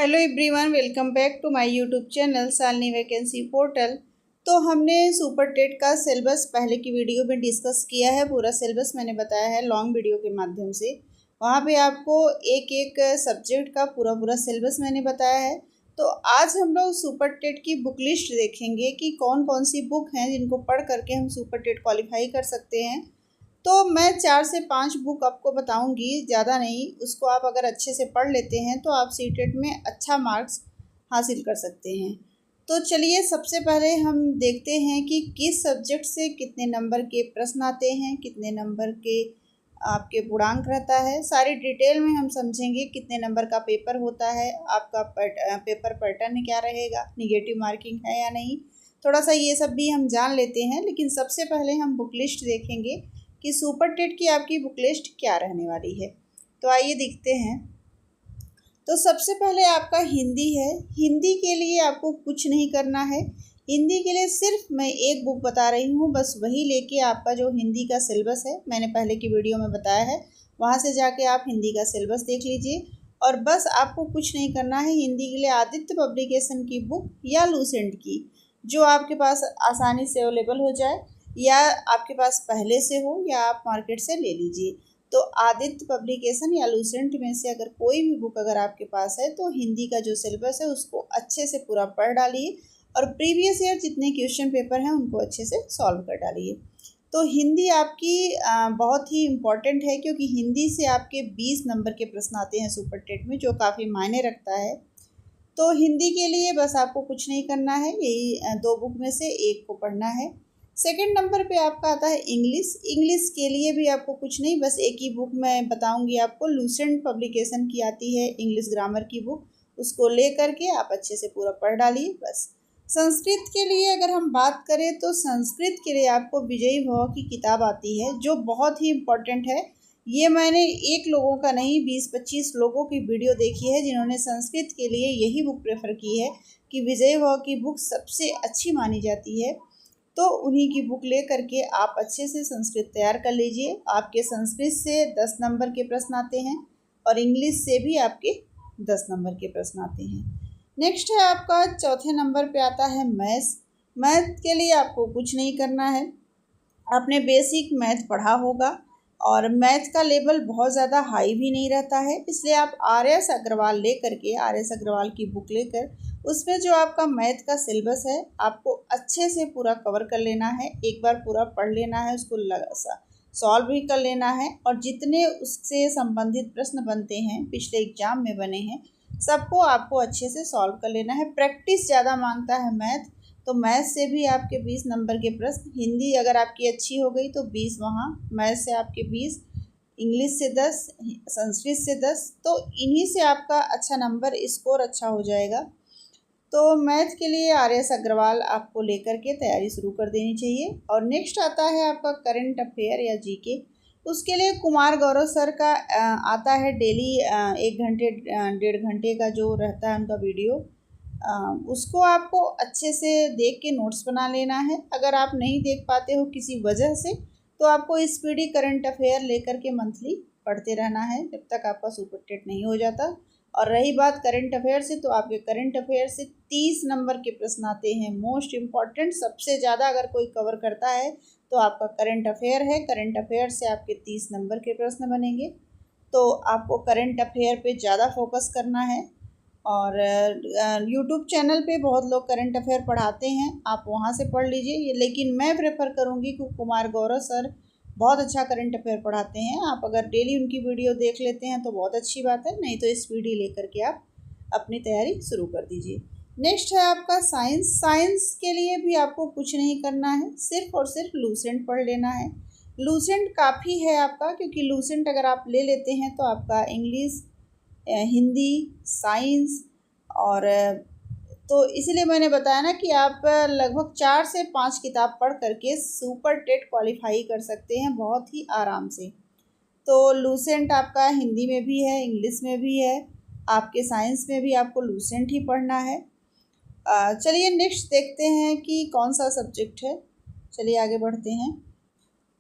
Hello everyone, welcome back to my YouTube channel Shalini vacancy portal. तो हमने super TET का syllabus पहले की वीडियो में डिस्कस किया है। पूरा सिलेबस मैंने बताया है लॉन्ग वीडियो के माध्यम से। वहाँ पे आपको एक एक सब्जेक्ट का पूरा सिलेबस मैंने बताया है। तो आज हम लोग सुपर टेट की बुक लिस्ट देखेंगे कि कौन कौन सी बुक हैं जिनको पढ़ करके हम सुपर टेट क्वालिफाई कर सकते हैं। तो मैं 4 से 5 बुक आपको बताऊंगी, ज़्यादा नहीं। उसको आप अगर अच्छे से पढ़ लेते हैं तो आप सीटेट में अच्छा मार्क्स हासिल कर सकते हैं। तो चलिए सबसे पहले हम देखते हैं कि किस सब्जेक्ट से कितने नंबर के प्रश्न आते हैं, कितने नंबर के आपके पूर्णांक रहता है। सारी डिटेल में हम समझेंगे कितने नंबर का पेपर होता है, आपका पेपर पैटर्न क्या रहेगा, निगेटिव मार्किंग है या नहीं। थोड़ा सा ये सब भी हम जान लेते हैं, लेकिन सबसे पहले हम बुक लिस्ट देखेंगे कि सुपर टेट की आपकी बुक लिस्ट क्या रहने वाली है। तो आइए देखते हैं। तो सबसे पहले आपका हिंदी है। हिंदी के लिए आपको कुछ नहीं करना है। हिंदी के लिए सिर्फ मैं एक बुक बता रही हूँ, बस वही लेके आपका जो हिंदी का सिलेबस है, मैंने पहले की वीडियो में बताया है, वहाँ से जाके आप हिंदी का सिलेबस देख लीजिए। और बस आपको कुछ नहीं करना है। हिंदी के लिए आदित्य पब्लिकेशन की बुक या लूसेंट की, जो आपके पास आसानी से अवेलेबल हो जाए या आपके पास पहले से हो, या आप मार्केट से ले लीजिए। तो आदित्य पब्लिकेशन या लूसेंट में से अगर कोई भी बुक अगर आपके पास है तो हिंदी का जो सिलेबस है उसको अच्छे से पूरा पढ़ डालिए और प्रीवियस ईयर जितने क्वेश्चन पेपर हैं उनको अच्छे से सॉल्व कर डालिए। तो हिंदी आपकी बहुत ही इम्पॉर्टेंट है, क्योंकि हिंदी से आपके 20 नंबर के प्रश्न आते हैं सुपर टेट में, जो काफ़ी मायने रखता है। तो हिंदी के लिए बस आपको कुछ नहीं करना है, यही 2 बुक में से एक को पढ़ना है। सेकंड नंबर पे आपका आता है इंग्लिश। इंग्लिश के लिए भी आपको कुछ नहीं, बस एक ही बुक मैं बताऊंगी आपको, लूसेंट पब्लिकेशन की आती है इंग्लिश ग्रामर की बुक, उसको ले करके आप अच्छे से पूरा पढ़ डालिए बस। संस्कृत के लिए अगर हम बात करें तो संस्कृत के लिए आपको विजयी भव की किताब आती है, जो बहुत ही इम्पोर्टेंट है। ये मैंने एक लोगों का नहीं, 20-25 लोगों की वीडियो देखी है जिन्होंने संस्कृत के लिए यही बुक प्रेफर की है कि विजयी भव की बुक सबसे अच्छी मानी जाती है। तो उन्हीं की बुक ले करके आप अच्छे से संस्कृत तैयार कर लीजिए। आपके संस्कृत से 10 नंबर के प्रश्न आते हैं और इंग्लिश से भी आपके 10 नंबर के प्रश्न आते हैं। नेक्स्ट है आपका चौथे नंबर पे आता है मैथ्स। मैथ के लिए आपको कुछ नहीं करना है। आपने बेसिक मैथ पढ़ा होगा और मैथ का लेवल बहुत ज़्यादा हाई भी नहीं रहता है, इसलिए आप RS अग्रवाल ले करके, RS अग्रवाल की बुक लेकर उसमें जो आपका मैथ का सिलेबस है आपको अच्छे से पूरा कवर कर लेना है। एक बार पूरा पढ़ लेना है, उसको सॉल्व भी कर लेना है, और जितने उससे संबंधित प्रश्न बनते हैं, पिछले एग्जाम में बने हैं, सबको आपको अच्छे से सॉल्व कर लेना है। प्रैक्टिस ज़्यादा मांगता है मैथ, तो मैथ से भी आपके 20 नंबर के प्रश्न। हिंदी अगर आपकी अच्छी हो गई तो 20 वहाँ, मैथ से आपके 20, इंग्लिश से 10, संस्कृत से 10, तो इन्हीं से आपका अच्छा नंबर स्कोर अच्छा हो जाएगा। तो मैथ के लिए RS अग्रवाल आपको लेकर के तैयारी शुरू कर देनी चाहिए। और नेक्स्ट आता है आपका करंट अफेयर या GK। उसके लिए कुमार गौरव सर का आता है डेली 1 घंटे 1.5 घंटे का जो रहता है उनका वीडियो। उसको आपको अच्छे से देख के नोट्स बना लेना है। अगर आप नहीं देख पाते हो किसी वजह से, तो आपको स्पीडी करंट अफेयर लेकर के मंथली पढ़ते रहना है जब तक आपका सुपर टेट नहीं हो जाता। और रही बात करंट अफेयर से, तो आपके करंट अफेयर से 30 नंबर के प्रश्न आते हैं। मोस्ट इम्पॉर्टेंट, सबसे ज़्यादा अगर कोई कवर करता है तो आपका करंट अफेयर है। करंट अफेयर से आपके 30 नंबर के प्रश्न बनेंगे। तो आपको करंट अफेयर पे ज़्यादा फोकस करना है। और यूट्यूब चैनल पे बहुत लोग करंट अफेयर पढ़ाते हैं, आप वहाँ से पढ़ लीजिए। लेकिन मैं प्रेफर करूँगी कि कुमार गौरव सर बहुत अच्छा करंट अफेयर पढ़ाते हैं। आप अगर डेली उनकी वीडियो देख लेते हैं तो बहुत अच्छी बात है, नहीं तो इस वीडियो लेकर के आप अपनी तैयारी शुरू कर दीजिए। नेक्स्ट है आपका साइंस। साइंस के लिए भी आपको कुछ नहीं करना है, सिर्फ और सिर्फ लूसेंट पढ़ लेना है। लूसेंट काफ़ी है आपका, क्योंकि लूसेंट अगर आप ले लेते हैं तो आपका इंग्लिश, हिंदी, साइंस और तो इसीलिए मैंने बताया ना कि आप लगभग 4 से 5 किताब पढ़ करके सुपर टेट क्वालिफाई कर सकते हैं बहुत ही आराम से। तो लूसेंट आपका हिंदी में भी है, इंग्लिश में भी है, आपके साइंस में भी आपको लूसेंट ही पढ़ना है। चलिए नेक्स्ट देखते हैं कि कौन सा सब्जेक्ट है। चलिए आगे बढ़ते हैं।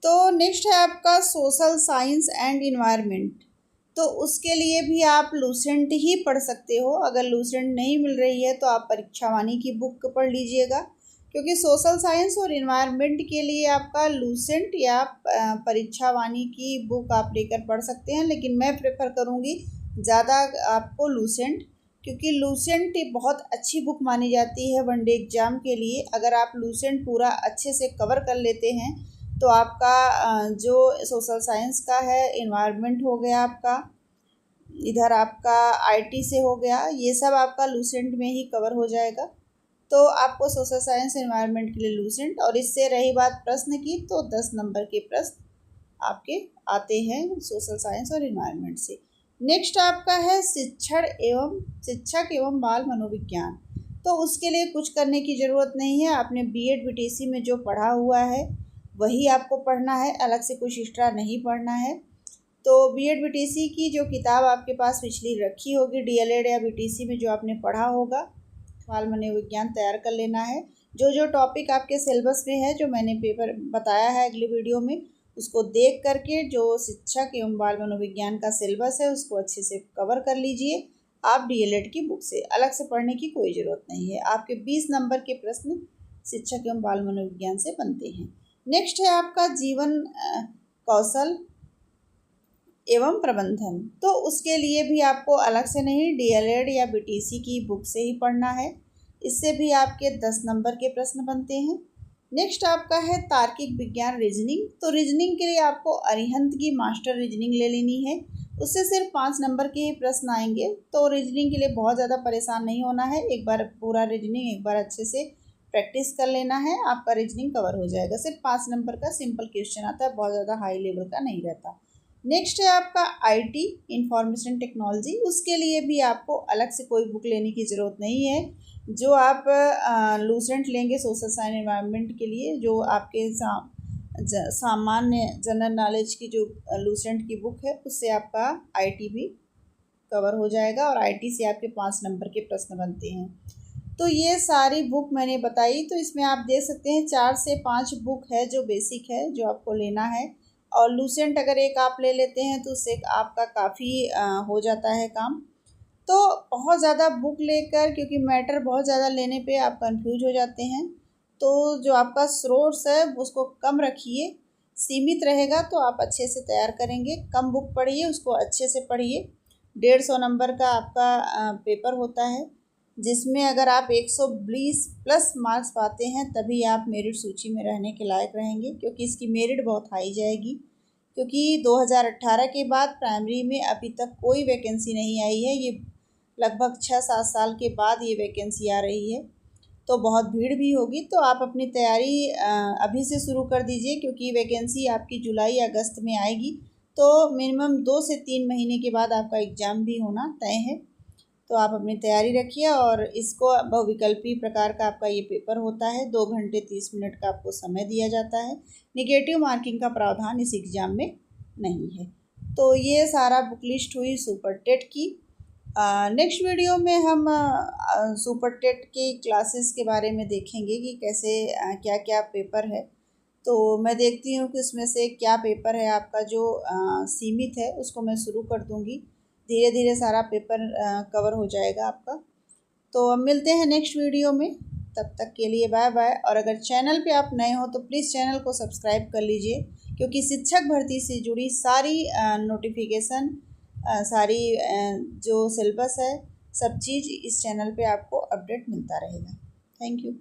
तो नेक्स्ट है आपका सोशल साइंस एंड इन्वायरमेंट। तो उसके लिए भी आप लूसेंट ही पढ़ सकते हो। अगर लूसेंट नहीं मिल रही है तो आप परीक्षावाणी की बुक पढ़ लीजिएगा, क्योंकि सोशल साइंस और इन्वायरमेंट के लिए आपका लूसेंट या परीक्षावाणी की बुक आप लेकर पढ़ सकते हैं। लेकिन मैं प्रेफर करूँगी ज़्यादा आपको लूसेंट, क्योंकि लूसेंट बहुत अच्छी बुक मानी जाती है वनडे एग्ज़ाम के लिए। अगर आप लूसेंट पूरा अच्छे से कवर कर लेते हैं तो आपका जो सोशल साइंस का है, इन्वायरमेंट हो गया आपका, इधर आपका आईटी से हो गया, ये सब आपका लूसेंट में ही कवर हो जाएगा। तो आपको सोशल साइंस एनवायरनमेंट के लिए लूसेंट, और इससे रही बात प्रश्न की, तो 10 नंबर के प्रश्न आपके आते हैं सोशल साइंस और एनवायरनमेंट से। नेक्स्ट आपका है शिक्षक एवं बाल मनोविज्ञान। तो उसके लिए कुछ करने की ज़रूरत नहीं है, आपने बीएड बीटीसी में जो पढ़ा हुआ है वही आपको पढ़ना है, अलग से कुछ एक्स्ट्रा नहीं पढ़ना है। तो बीएड बीटीसी की जो किताब आपके पास पिछली रखी होगी, डीएलएड या बीटीसी में जो आपने पढ़ा होगा, बाल मनोविज्ञान तैयार कर लेना है। जो जो टॉपिक आपके सिलेबस में है, जो मैंने पेपर बताया है अगले वीडियो में, उसको देख करके जो शिक्षक एवं बाल मनोविज्ञान का सिलेबस है उसको अच्छे से कवर कर लीजिए। आप डीएलएड की बुक से अलग से पढ़ने की कोई ज़रूरत नहीं है। आपके 20 नंबर के प्रश्न शिक्षक एवं बाल मनोविज्ञान से बनते हैं। नेक्स्ट है आपका जीवन कौशल एवं प्रबंधन। तो उसके लिए भी आपको अलग से नहीं, डीएलएड या बीटीसी की बुक से ही पढ़ना है। इससे भी आपके 10 नंबर के प्रश्न बनते हैं। नेक्स्ट आपका है तार्किक विज्ञान रीजनिंग। तो रीजनिंग के लिए आपको अरिहंत की मास्टर रीजनिंग ले लेनी है, उससे सिर्फ 5 नंबर के ही प्रश्न आएंगे। तो रीजनिंग के लिए बहुत ज़्यादा परेशान नहीं होना है, एक बार पूरा रीजनिंग एक बार अच्छे से प्रैक्टिस कर लेना है, आपका रीजनिंग कवर हो जाएगा। सिर्फ 5 नंबर का सिंपल क्वेश्चन आता है, बहुत ज़्यादा हाई लेवल का नहीं रहता। नेक्स्ट है आपका आईटी इंफॉर्मेशन टेक्नोलॉजी। उसके लिए भी आपको अलग से कोई बुक लेने की ज़रूरत नहीं है। जो आप लूसेंट लेंगे सोशल साइंस एनवायरनमेंट के लिए, जो आपके सामान्य जनरल नॉलेज की जो लूसेंट की बुक है, उससे आपका आईटी भी कवर हो जाएगा, और आईटी से आपके 5 नंबर के प्रश्न बनते हैं। तो ये सारी बुक मैंने बताई। तो इसमें आप देख सकते हैं 4 से 5 बुक है जो बेसिक है, जो आपको लेना है। और लूसेंट अगर एक आप ले लेते हैं तो उससे आपका काफ़ी हो जाता है काम। तो बहुत ज़्यादा बुक लेकर, क्योंकि मैटर बहुत ज़्यादा लेने पे आप कंफ्यूज हो जाते हैं, तो जो आपका सोर्स है उसको कम रखिए, सीमित रहेगा तो आप अच्छे से तैयार करेंगे। कम बुक पढ़िए, उसको अच्छे से पढ़िए। 150 नंबर का आपका पेपर होता है, जिसमें अगर आप 120 प्लस मार्क्स पाते हैं तभी आप मेरिट सूची में रहने के लायक रहेंगे, क्योंकि इसकी मेरिट बहुत हाई जाएगी। क्योंकि 2018 के बाद प्राइमरी में अभी तक कोई वैकेंसी नहीं आई है, ये लगभग 6-7 साल के बाद ये वैकेंसी आ रही है, तो बहुत भीड़ भी होगी। तो आप अपनी तैयारी अभी से शुरू कर दीजिए, क्योंकि वैकेंसी आपकी जुलाई अगस्त में आएगी, तो मिनिमम 2 से 3 महीने के बाद आपका एग्ज़ाम भी होना तय है। तो आप अपनी तैयारी रखिए, और इसको बहुविकल्पी प्रकार का आपका ये पेपर होता है। 2 घंटे 30 मिनट का आपको समय दिया जाता है। निगेटिव मार्किंग का प्रावधान इस एग्ज़ाम में नहीं है। तो ये सारा बुक लिस्ट हुई सुपर टेट की। नेक्स्ट वीडियो में हम सुपर टेट की क्लासेस के बारे में देखेंगे कि कैसे क्या क्या पेपर है। तो मैं देखती हूँ कि उसमें से क्या पेपर है आपका जो सीमित है, उसको मैं शुरू कर दूँगी। धीरे धीरे सारा पेपर कवर हो जाएगा आपका। तो अब मिलते हैं नेक्स्ट वीडियो में, तब तक के लिए बाय बाय। और अगर चैनल पे आप नए हो तो प्लीज़ चैनल को सब्सक्राइब कर लीजिए, क्योंकि शिक्षक भर्ती से जुड़ी सारी नोटिफिकेशन, सारी जो सिलेबस है, सब चीज़ इस चैनल पे आपको अपडेट मिलता रहेगा। Thank you.